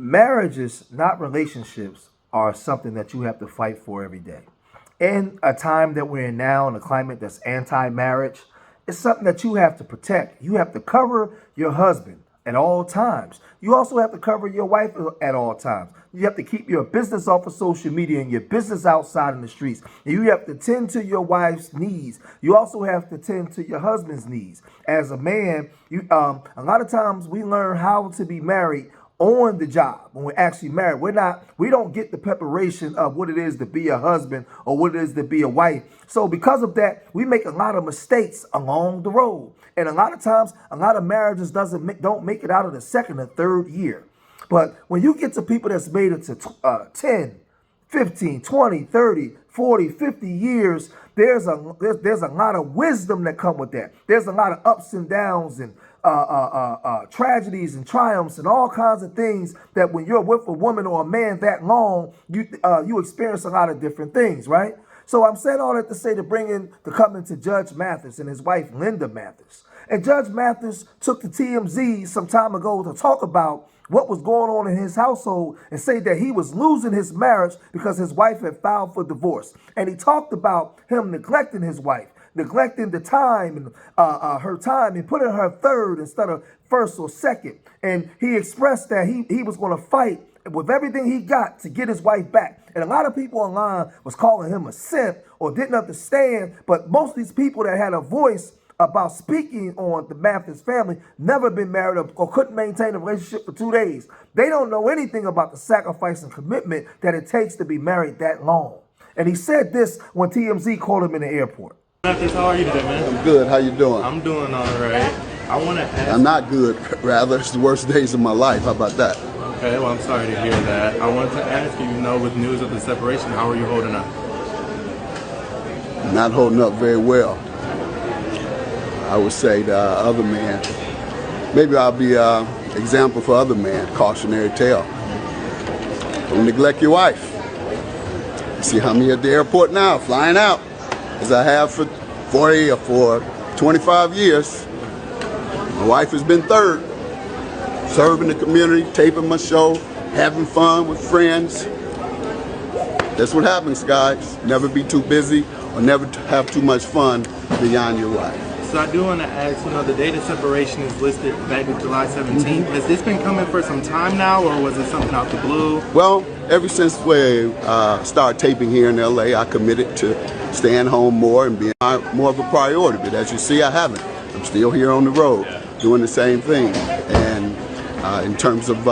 Marriages, not relationships, are something that you have to fight for every day. In a time that we're in now, in a climate that's anti-marriage, it's something that you have to protect. You have to cover your husband at all times. You also have to cover your wife at all times. You have to keep your business off of social media and your business outside in the streets. And you have to tend to your wife's needs. You also have to tend to your husband's needs. As a man, a lot of times we learn how to be married on the job when we're actually married. We don't get the preparation of what it is to be a husband or what it is to be a wife. So because of that, we make a lot of mistakes along the road. And a lot of times, a lot of marriages don't make it out of the second or third year. But when you get to people that's made it to 10, 15, 20, 30, 40, 50 years, there's a lot of wisdom that come with that. There's a lot of ups and downs and tragedies and triumphs and all kinds of things that when you're with a woman or a man that long, you experience a lot of different things, right? So I'm saying all that to say to come into Judge Mathis and his wife, Linda Mathis. And Judge Mathis took the TMZ some time ago to talk about what was going on in his household and say that he was losing his marriage because his wife had filed for divorce. And he talked about him neglecting his wife, neglecting the time and her time and putting her third instead of first or second. And he expressed that he was going to fight with everything he got to get his wife back. And a lot of people online was calling him a simp or didn't understand. But most of these people that had a voice about speaking on the Mathis family never been married or couldn't maintain a relationship for 2 days. They don't know anything about the sacrifice and commitment that it takes to be married that long. And he said this when TMZ called him in the airport. Mathis, how are you today, man? I'm good. How you doing? I'm doing all right. I want to ask... I'm not good, rather. It's the worst days of my life. How about that? Okay, well, I'm sorry to hear that. I wanted to ask you, with news of the separation, how are you holding up? Not holding up very well. I would say to other men, maybe I'll be an example for other men, cautionary tale. Don't neglect your wife. You see how me at the airport now, flying out, as I have for 40 or for 25 years. My wife has been third, serving the community, taping my show, having fun with friends. That's what happens, guys. Never be too busy or never have too much fun beyond your wife. So I do want to ask, the date of separation is listed back to July 17th. Has this been coming for some time now, or was it something out the blue? Well, ever since we started taping here in LA, I committed to staying home more and being more of a priority. But as you see, I haven't. I'm still here on the road, doing the same thing. And in terms of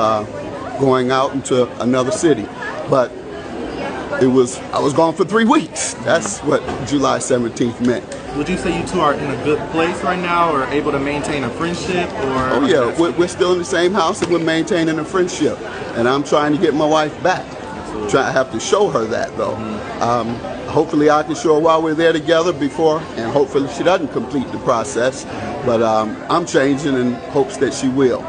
going out into another city. But I was gone for 3 weeks. That's what July 17th meant. Would you say you two are in a good place right now, or able to maintain a friendship? Or oh yeah, we're still in the same house and we're maintaining a friendship. And I'm trying to get my wife back. I have to show her that though. Hopefully I can show her while we're there together before, and hopefully she doesn't complete the process. But I'm changing in hopes that she will.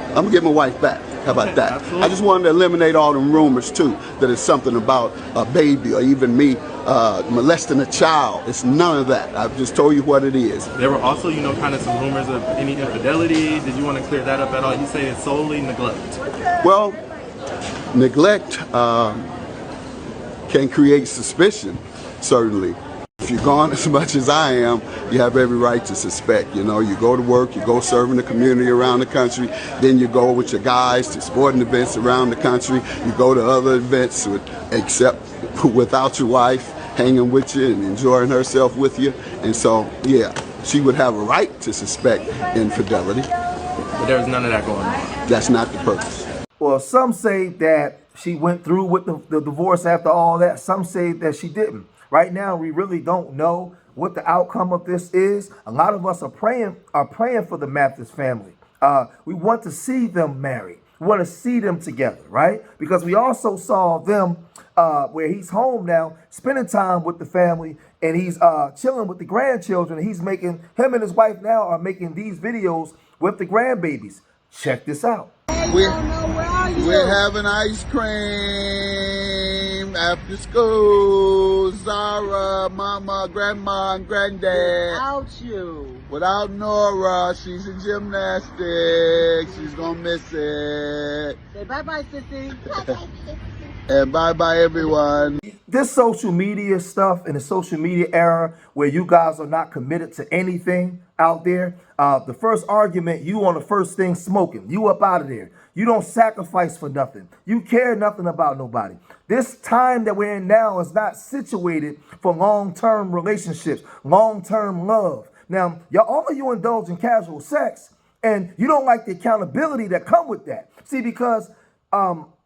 I'm gonna get my wife back. How about that? Absolutely. I just wanted to eliminate all the rumors too, that it's something about a baby or even me molesting a child. It's none of that. I've just told you what it is. There were also, kind of some rumors of any infidelity. Did you want to clear that up at all? You say it's solely neglect. Well, neglect can create suspicion, certainly. If you're gone as much as I am, you have every right to suspect. You go to work, you go serving the community around the country, then you go with your guys to sporting events around the country, you go to other events except without your wife, hanging with you and enjoying herself with you. And so, yeah, she would have a right to suspect infidelity. But there's none of that going on. That's not the purpose. Well, some say that she went through with the divorce after all that. Some say that she didn't. Right now, we really don't know what the outcome of this is. A lot of us are praying for the Mathis family. We want to see them married. We want to see them together, right? Because we also saw them where he's home now, spending time with the family, and he's chilling with the grandchildren. Him and his wife now are making these videos with the grandbabies. Check this out. We're having ice cream after school. Zara, Mama, Grandma, and Granddad. Without you. Without Nora, she's in gymnastics. She's gonna miss it. Say bye-bye, sissy. And bye-bye, everyone. This social media stuff and the social media era where you guys are not committed to anything out there, the first argument, you on the first thing smoking, you up out of there. You don't sacrifice for nothing. You care nothing about nobody. This time that we're in now is not situated for long-term relationships, long-term love. Now, all of you indulge in casual sex, and you don't like the accountability that come with that. See, because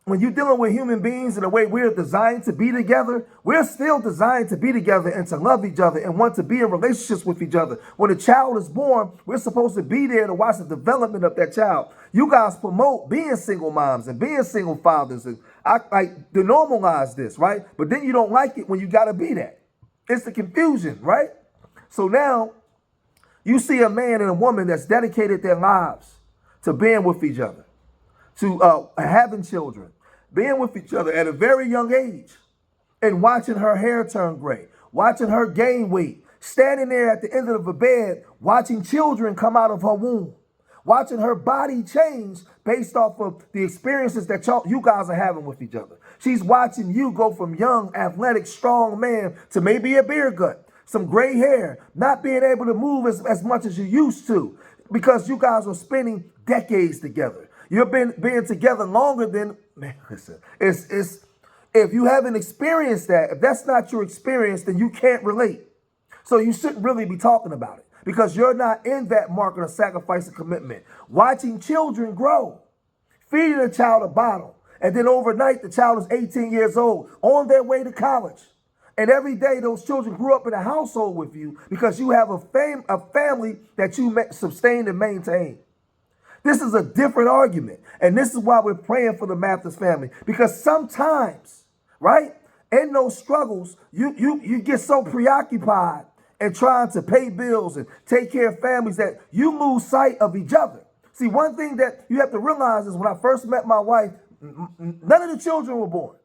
when you're dealing with human beings in the way we're designed to be together, we're still designed to be together and to love each other and want to be in relationships with each other. When a child is born, we're supposed to be there to watch the development of that child. You guys promote being single moms and being single fathers and to normalize this, right? But then you don't like it when you got to be that. It's the confusion, right? So now you see a man and a woman that's dedicated their lives to being with each other, to having children, being with each other at a very young age, and watching her hair turn gray, watching her gain weight, standing there at the end of the bed, watching children come out of her womb, watching her body change based off of the experiences that you guys are having with each other. She's watching you go from young, athletic, strong man to maybe a beer gut, some gray hair, not being able to move as much as you used to because you guys are spending decades together. You've been being together longer than, man, listen, it's if you haven't experienced that, if that's not your experience, then you can't relate. So you shouldn't really be talking about it because you're not in that market of sacrifice and commitment. Watching children grow, feeding a child a bottle, and then overnight the child is 18 years old, on their way to college. And every day those children grew up in a household with you because you have a family that you sustain and maintain. This is a different argument. And this is why we're praying for the Mathis family. Because sometimes, right, in those struggles, you get so preoccupied and trying to pay bills and take care of families that you lose sight of each other. See, one thing that you have to realize is when I first met my wife, none of the children were born.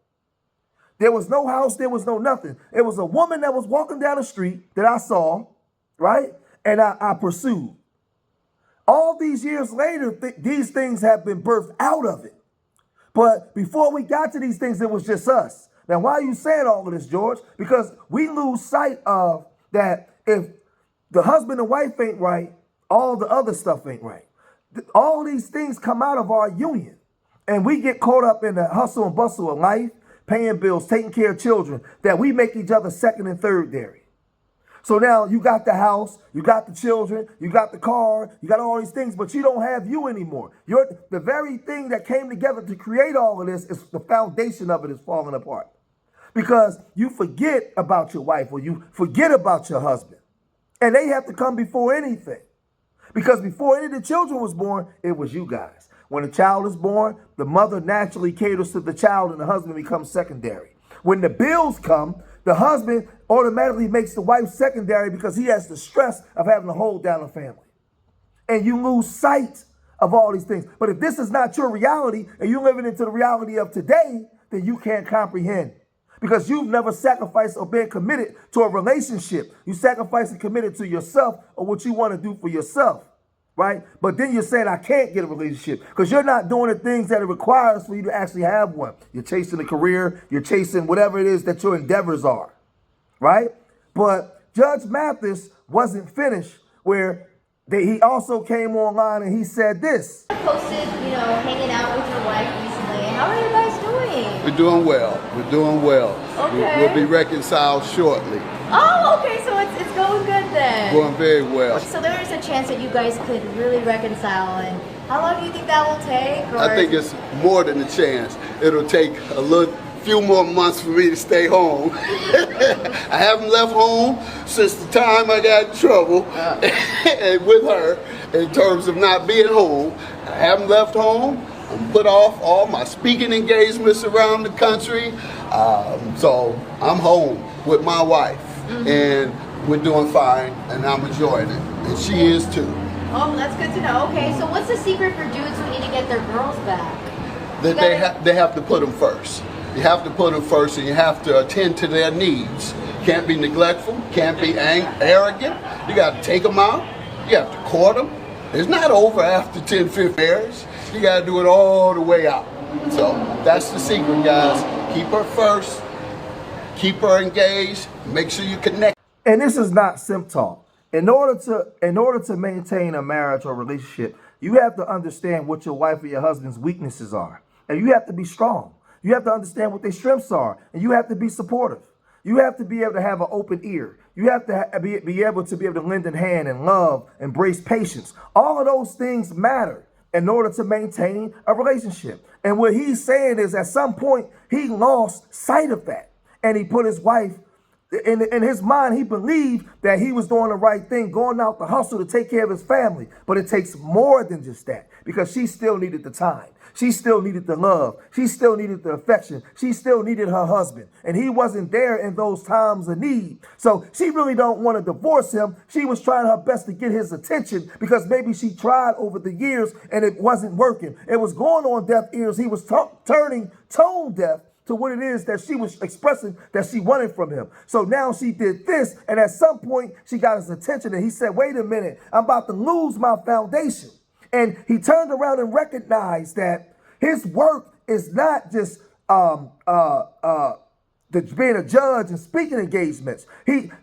There was no house, there was no nothing. It was a woman that was walking down the street that I saw, right, and I pursued. All these years later, these things have been birthed out of it. But before we got to these things, it was just us. Now, why are you saying all of this, George? Because we lose sight of that if the husband and wife ain't right, all the other stuff ain't right. All these things come out of our union. And we get caught up in the hustle and bustle of life, paying bills, taking care of children, that we make each other second and third dairy. So now you got the house, you got the children, you got the car, you got all these things, but you don't have you anymore. The very thing that came together to create all of this, is the foundation of it is falling apart. Because you forget about your wife or you forget about your husband. And they have to come before anything. Because before any of the children was born, it was you guys. When a child is born, the mother naturally caters to the child and the husband becomes secondary. When the bills come, the husband automatically makes the wife secondary because he has the stress of having to hold down a family. And you lose sight of all these things. But if this is not your reality and you're living into the reality of today, then you can't comprehend. Because you've never sacrificed or been committed to a relationship. You sacrifice and committed to yourself or what you want to do for yourself. Right? But then you're saying, I can't get a relationship because you're not doing the things that it requires for you to actually have one. You're chasing a career. You're chasing whatever it is that your endeavors are. Right? But Judge Mathis wasn't finished where he also came online and he said this. I posted, hanging out with your wife recently. How are you guys doing? We're doing well. We're doing well. Okay. We'll be reconciled shortly. Oh, okay. So it's going good then. Going very well. So there is a chance that you guys could really reconcile. And how long do you think that will take? Or... I think it's more than a chance. It'll take few more months for me to stay home. I haven't left home since the time I got in trouble with her in terms of not being home. I haven't left home. I'm put off all my speaking engagements around the country. So I'm home with my wife and we're doing fine and I'm enjoying it. And she is too. Oh, that's good to know. Okay, so what's the secret for dudes who need to get their girls back? That they have to put them first. You have to put them first and you have to attend to their needs. Can't be neglectful, can't be arrogant. You got to take them out. You have to court them. It's not over after 10, 15 years. You got to do it all the way out. So that's the secret, guys. Keep her first, keep her engaged, make sure you connect. And this is not simp talk. In order to maintain a marriage or relationship, you have to understand what your wife or your husband's weaknesses are. And you have to be strong. You have to understand what their strengths are. And you have to be supportive. You have to be able to have an open ear. You have to be able to lend a hand and love, embrace patience. All of those things matter in order to maintain a relationship. And what he's saying is at some point, he lost sight of that. And he put his wife, in his mind, he believed that he was doing the right thing, going out to hustle to take care of his family. But it takes more than just that, because she still needed the time. She still needed the love. She still needed the affection. She still needed her husband. And he wasn't there in those times of need. So she really don't want to divorce him. She was trying her best to get his attention, because maybe she tried over the years and it wasn't working. It was going on deaf ears. He was turning tone deaf to what it is that she was expressing that she wanted from him. So now she did this, and at some point she got his attention, and he said, wait a minute, I'm about to lose my foundation. And he turned around and recognized that his work is not just being a judge and speaking engagements.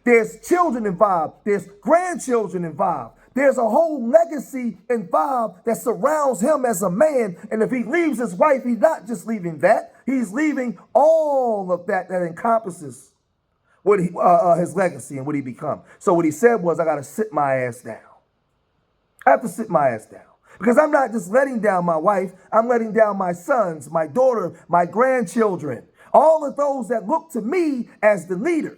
There's children involved, there's grandchildren involved. There's a whole legacy involved that surrounds him as a man. And if he leaves his wife, he's not just leaving that. He's leaving all of that encompasses what his legacy and what he become. So what he said was, I got to sit my ass down. I have to sit my ass down. Because I'm not just letting down my wife. I'm letting down my sons, my daughter, my grandchildren. All of those that look to me as the leader.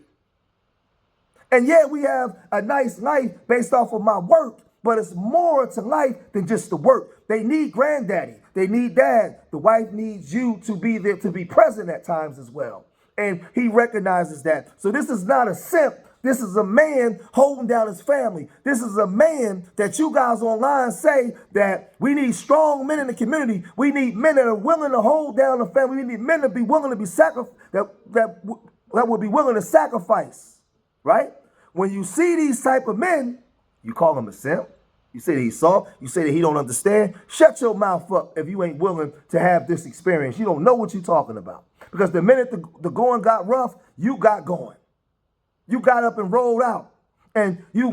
And yeah, we have a nice life based off of my work, but it's more to life than just the work. They need granddaddy. They need dad. The wife needs you to be there, to be present at times as well. And he recognizes that. So this is not a simp. This is a man holding down his family. This is a man that you guys online say that we need strong men in the community. We need men that are willing to hold down the family. We need men to be willing to be that will be willing to sacrifice. Right? When you see these type of men, you call him a simp. You say that he's soft. You say that he don't understand. Shut your mouth up if you ain't willing to have this experience. You don't know what you're talking about. Because the minute the going got rough, you got going. You got up and rolled out. And you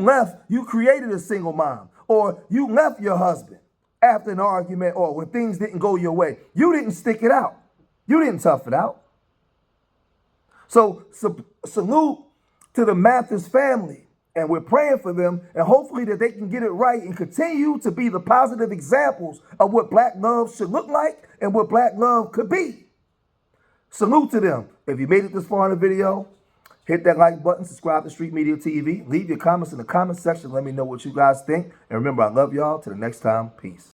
created a single mom. Or you left your husband after an argument or when things didn't go your way. You didn't stick it out. You didn't tough it out. So salute to the Mathis family, and we're praying for them, and hopefully that they can get it right and continue to be the positive examples of what black love should look like and what black love could be. Salute to them. If you made it this far in the video, hit that like button, subscribe to Street Media TV, leave your comments in the comment section, let me know what you guys think, and remember, I love y'all. Till the next time, peace.